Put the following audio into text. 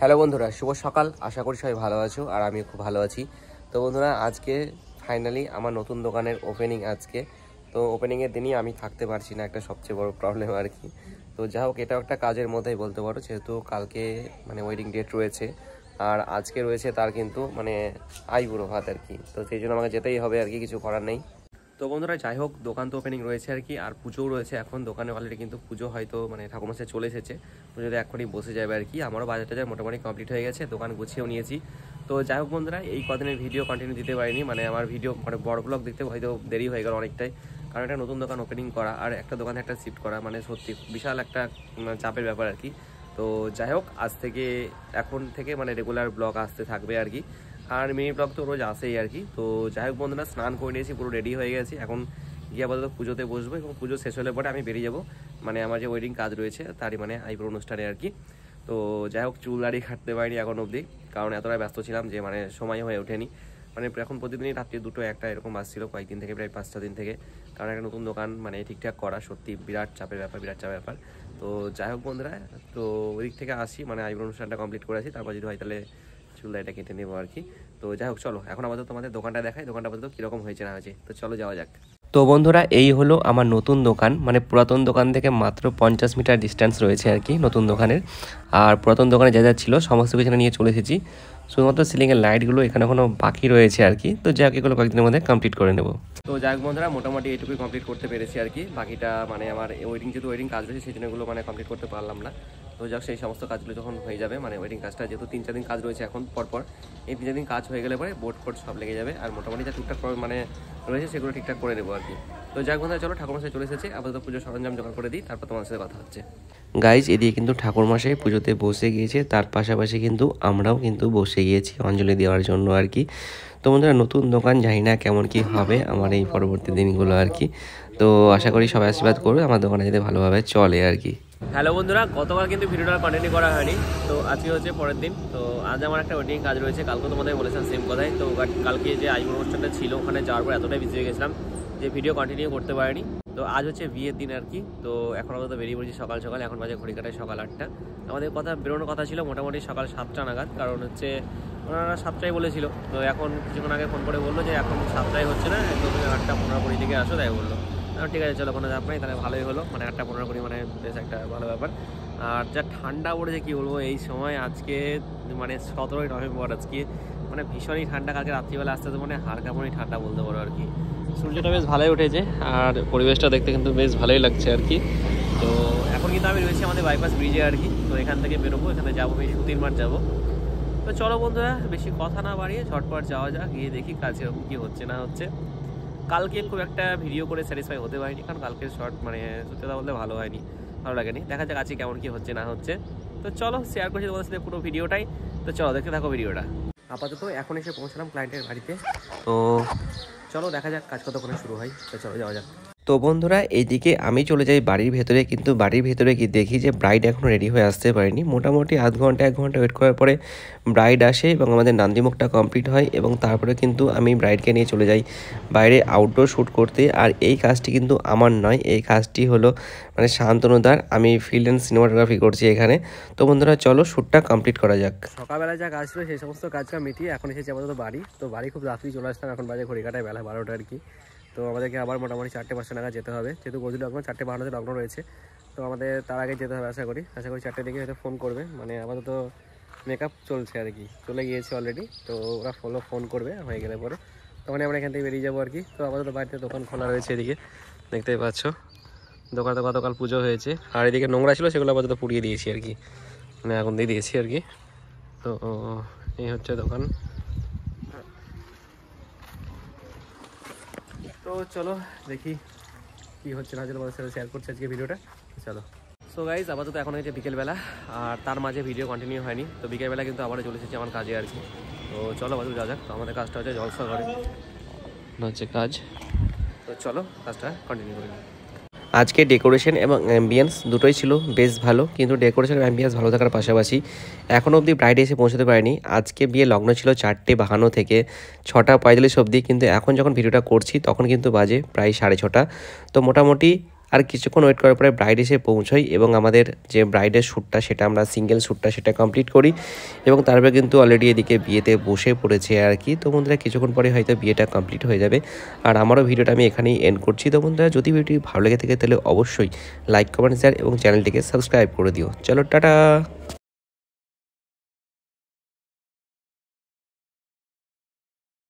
Hello বন্ধুরা, শুভ সকাল। আশা করি সবাই ভালো আছো আর আমি খুব ভালো আছি। তো বন্ধুরা, আজকে ফাইনালি আমার নতুন দোকানের ওপেনিং আজকে। তো ওপেনিংয়ের দিনই আমি থাকতে পারছি না, একটা সবচেয়ে বড় প্রবলেম আর কি। তো যাই হোক, এটাও একটা কাজের মধ্যেই বলতে পারো, যেহেতু কালকে ওয়েডিং ডেট রয়েছে আর আজকে রয়েছে তার কিন্তু আইবুড়ো ভাত আর কি। তো সেই জন্য আমাকে যেতেই হবে আর কি, কিছু করার নেই। তো বন্ধুরা, যাই হোক, দোকান তো ওপেনিং রয়েছে আর কি, আর পুজোও রয়েছে এখন দোকানে অলরেডি। কিন্তু পুজো হয়তো ঠাকুরমশাই চলে এসেছে, পুজোতে এখনই বসে যাবে আর কি। আমারও বাজার টাজার মোটামুটি কমপ্লিট হয়ে গেছে, দোকান গুছিয়েও নিয়েছি। তো যাই হোক বন্ধুরা, এই কদিনের ভিডিও কন্টিনিউ দিতে পারিনি, আমার ভিডিও বড় ব্লগ দেখতে হয়তো দেরি হয়ে গেল অনেকটাই, কারণ একটা নতুন দোকান ওপেনিং করা আর একটা দোকানে একটা শিফট করা সত্যি বিশাল একটা চাপের ব্যাপার আর কি। তো যাই হোক, আজ থেকে এখন থেকে রেগুলার ব্লগ আসতে থাকবে আর কি, আর মিনি ব্লগ তো রোজ আসেই আর কি। তো যাই হোক বন্ধুরা, স্নান করে নিয়েছি, পুরো রেডি হয়ে গেছি, এখন গিয়ে আপাতত পুজোতে বসবো এবং পুজো শেষ হলে পরে আমি বেরিয়ে যাবো আমার যে ওয়েডিং কাজ রয়েছে তারই আইব্রো অনুষ্ঠানে আর কি। তো যাই হোক, চুল দাড়ি কাটতে পারিনি এখন অবধি, কারণ এতটাই ব্যস্ত ছিলাম যে সময় হয়ে ওঠেনি। এখন প্রতিদিনই রাত্রি 2টো 1টা এরকম আসছিল কয়েকদিন থেকে, প্রায় 5-6 দিন থেকে, কারণ একটা নতুন দোকান ঠিকঠাক করা সত্যি বিরাট চাপের ব্যাপার। তো যাই হোক বন্ধুরা, তো ওই দিক থেকে আসি, আইব্রো অনুষ্ঠানটা কমপ্লিট করে আসি, তারপর যদি হয় তাহলে চুল দাড়িটা কেটে নেবো আর কি। তো যাই হোক, চলো এখন আপাতত তোমাদের দোকানটা দেখাই, দোকানটা আপাতত কীরকম হয়েছে না হয়েছে। তো চলো যাওয়া যাক। তো বন্ধুরা, এই হলো আমার নতুন দোকান, পুরাতন দোকান থেকে মাত্র 50 মিটার ডিস্টেন্স রয়েছে আর কি নতুন দোকানের। আর পুরাতন দোকানে যা যা ছিল সমস্ত কিছু নিয়ে চলে এসেছি, শুধুমাত্র সিলিংয়ের লাইটগুলো এখানে এখনো বাকি রয়েছে আর কি। তো যাক, এগুলো কয়েকদিনের মধ্যে কমপ্লিট করে নেব। তো যাক বন্ধুরা, মোটামুটি এইটুকুই কমপ্লিট করতে পেরেছি আর কি। বাকিটা আমার ওয়েডিং কাজ রয়েছে, সেই জন্য এগুলো কমপ্লিট করতে পারলাম না। তো যাক, সেই সমস্ত কাজগুলো যখন হয়ে যাবে, ওয়েডিং কাজটা যেহেতু 3-4 দিন কাজ রয়েছে এখন পরপর, এই 3-4 দিন কাজ হয়ে গেলে পরে বোর্ড ফোর্ড সব লেগে যাবে, আর মোটামুটি যা টুকটাক রয়েছে সেগুলো ঠিকঠাক করে নেবো আর কি। তো যাক বন্ধুরা, চলো, ঠাকুরমশাই চলে এসেছে, আপাতত পুজোর সরঞ্জাম জোগাড় করে দিই, তারপর তোমার সাথে কথা হচ্ছে। গাইজ, এদিকে কিন্তু ঠাকুরমশাই পুজোতে বসে গিয়েছে, তার পাশাপাশি কিন্তু আমরাও কিন্তু বসে গিয়েছি অঞ্জলি দেওয়ার জন্য আর কি। তো বন্ধুরা, নতুন দোকান জানি না কেমন কি হবে আমার এই পরবর্তী দিনগুলো আর কি। তো আশা করি সবাই আশীর্বাদ করবে আমার দোকানে যাতে ভালোভাবে চলে আর কি। হ্যালো বন্ধুরা, গতকাল কিন্তু ভিডিওটা কন্টিনিউ করা হয়নি, তো আজকে হচ্ছে পরের দিন। তো আজ আমার একটা ওয়েডিং কাজ রয়েছে, কালকে তোমাদের বলেছিলাম সেম কথাই। তো কালকে যে আইব্রো অনুষ্ঠানটা ছিল, ওখানে যাওয়ার পর এতটাই বিজি হয়ে গেছিলাম যে ভিডিও কন্টিনিউ করতে পারিনি। তো আজ হচ্ছে বিয়ের দিন আর কি। তো এখন আমরা তো বেরিয়ে পড়েছি সকাল সকাল, এখন বাজে ঘড়ি কাটায় সকাল 8টা। আমাদের বেরোনোর কথা ছিল মোটামুটি সকাল 7টা নাগাদ, কারণ হচ্ছে ওনারা 7টায় বলেছিল। তো এখন কিছুক্ষণ আগে ফোন করে বললো যে এখন 7টায় হচ্ছে না, একদম 8টা 15-20 থেকে আসো, তাই বললো। ঠিক আছে, চলো, কোনো চাপ নেই, তাহলে ভালোই হলো। 8টা 15-20 বেশ একটা ভালো ব্যাপার। আর যা ঠান্ডা পড়েছে কি বলবো এই সময়, আজকে 17ই নভেম্বর আজকে, ভীষণই ঠান্ডা। কালকে রাত্রিবেলা আসতে তো হাড় কাঁপানোই ঠান্ডা বলতে পারো আর কি। সূর্যটা বেশ ভালোই উঠেছে আর পরিবেশটা দেখতে কিন্তু বেশ ভালোই লাগছে আর কি। তো এখন কিন্তু আমি রয়েছি আমাদের বাইপাস ব্রিজে আর কি। তো এখান থেকে বেরোবো, এখানে যাবো, আমি সুতির মাঠ যাবো। তো চলো বন্ধুরা, বেশি কথা না বাড়িয়ে ঝটপট যাওয়া যাক, গিয়ে দেখি কাজ এরকম কী হচ্ছে না হচ্ছে। কালকে খুব একটা ভিডিও করে স্যাটিসফাই হতে পারিনি, কারণ কালকের শর্ট সত্যি কথা বলতে ভালো হয়নি, ভালো লাগেনি। দেখা যাক আজকে কেমন কী হচ্ছে না হচ্ছে। তো চলো, শেয়ার করছি তোমাদের সাথে পুরো ভিডিওটাই। তো চলো, দেখতে থাকো ভিডিওটা। আপাতত এখন এসে পৌঁছলাম ক্লায়েন্টের বাড়িতে। তো চলো দেখা যাক কাজ কতক্ষণে শুরু হয়। তো চলো যাওয়া যাক। তো বন্ধুরা, এইদিকে আমি চলে যাই বাড়ির ভেতরে, কিন্তু বাড়ির ভেতরে গিয়ে দেখি যে ব্রাইড এখনও রেডি হয়ে আসতে পারেনি। মোটামুটি আধ ঘন্টা 1 ঘন্টা ওয়েট করার পরে ব্রাইড আসে এবং আমাদের নান্দিমুখটা কমপ্লিট হয়, এবং তারপরে কিন্তু আমি ব্রাইডকে নিয়ে চলে যাই বাইরে আউটডোর শ্যুট করতে। আর এই কাজটি কিন্তু আমার নয়, এই কাজটি হলো শান্তনুদার। আমি ফিল্ড অ্যান্ড সিনেমাটোগ্রাফি করছি এখানে। তো বন্ধুরা, চলো শ্যুটটা কমপ্লিট করা যাক। সকালবেলা যা কাজ ছিল সেই সমস্ত কাজটা মিটিয়ে এখন এসেছি আপাতত বাড়ি। তো বাড়ি খুব রাত্রি চলে আসতাম, এখন বাজে ঘড়ি কাটায় বেলা 12টা আর কি। তো আমাদেরকে আবার মোটামুটি 4টে-5টা নাগাদ যেতে হবে, যেহেতু গজুল লগ্ন 4টে-52 লগ্ন রয়েছে। তো আমাদের তার আগে যেতে হবে, আশা করি 4টে দিকে হয়তো ফোন করবে। আপাতত মেকআপ চলছে আর কি, চলে গিয়েছে অলরেডি। তো ওরা ফোন করবে হয়ে গেলে পরে, তখন আমরা এখান থেকে বেরিয়ে যাবো আর কি। তো আপাতত বাড়িতে দোকান খোলা রয়েছে, এদিকে দেখতেই পাচ্ছ। দোকানে গতকাল পুজো হয়েছে, আর এদিকে নোংরা ছিল সেগুলো আপাতত পুড়িয়ে দিয়েছি আর কি, আগুন দিয়ে দিয়েছি আর কি। তো এই হচ্ছে দোকান। তো চলো দেখি কি হচ্ছে না হচ্ছে, তোমাদের সাথে শেয়ার করছি আজকে ভিডিওটা। চলো। সো গাইজ, আপাতত এখন হচ্ছে বিকেলবেলা, আর তার মাঝে ভিডিও কন্টিনিউ হয়নি। তো বিকেলবেলা কিন্তু আবারও চলে এসেছি আমার কাজে আর কি। তো চলো বাজু যা যাক। তো আমাদের কাজটা হচ্ছে জলসা ঘরে হচ্ছে কাজ। তো চলো কাজটা কন্টিনিউ করি। আজকে ডেকোরেশন এবং অ্যাম্বিয়েন্স দুটোই ছিল বেশ ভালো, কিন্তু ডেকোরেশন এবং অ্যাম্বিয়েন্স ভালো থাকার পাশাপাশি এখনও অবধি ব্রাইডে এসে পৌঁছতে পারেনি। আজকে বিয়ে লগ্ন ছিল 4টে-52 থেকে 6টা 45 অবধি, কিন্তু এখন যখন ভিডিওটা করছি তখন কিন্তু বাজে প্রায় 6:30। তো মোটামুটি আর কিছুক্ষণ ওয়েট করার পরে ব্রাইড এসে পৌঁছাই এবং আমাদের যে ব্রাইডের শ্যুটটা সেটা আমরা সিঙ্গেল শ্যুটটা সেটা কমপ্লিট করি এবং তারপরে কিন্তু অলরেডি এদিকে বিয়েতে বসে পড়েছে আর কি। তো বন্ধুরা কিছুক্ষণ পরে হয়তো বিয়েটা কমপ্লিট হয়ে যাবে আর আমারও ভিডিওটা আমি এখানেই এন্ড করছি। তো বন্ধুরা যদি ভিডিওটি ভালো লেগে থাকে তাহলে অবশ্যই লাইক কমেন্ট শেয়ার এবং চ্যানেলটিকে সাবস্ক্রাইব করে দিও। চলো টাটা।